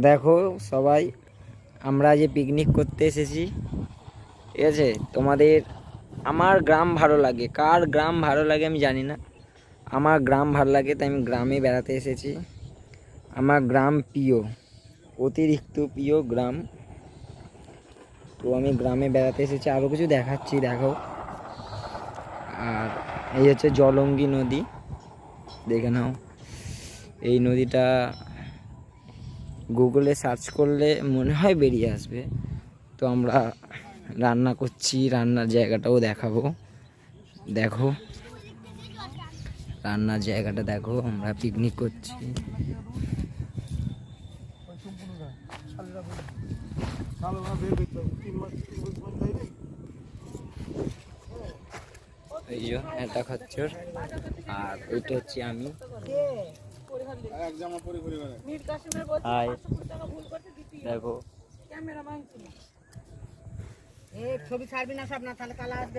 দেখো সবাই, আমরা যে পিকনিক করতে এসেছি, ঠিক আছে? তোমাদের আমার গ্রাম ভালো লাগে, কার গ্রাম ভালো লাগে আমি জানি না, আমার গ্রাম ভালো লাগে, তাই আমি গ্রামে বেড়াতে এসেছি। আমার গ্রাম প্রিয়, অতিরিক্ত প্রিয় গ্রাম। তো আমি গ্রামে বেড়াতে এসেছি, আরও কিছু দেখাচ্ছি, দেখো। আর এই হচ্ছে জলঙ্গি নদী, দেখে নাও। এই নদীটা গুগলে সার্চ করলে মনে হয় বেরিয়ে আসবে। তো আমরা রান্না করছি, রান্নার জায়গাটাও দেখাবো, দেখো রান্নার জায়গাটা দেখো। আমরা পিকনিক করছি। এই যে এটা খচ্চর, আর ওইটা হচ্ছে আমি। হাই, দেখো। ছবি ছাড়বি না সব না, তাহলে কালা আসবে।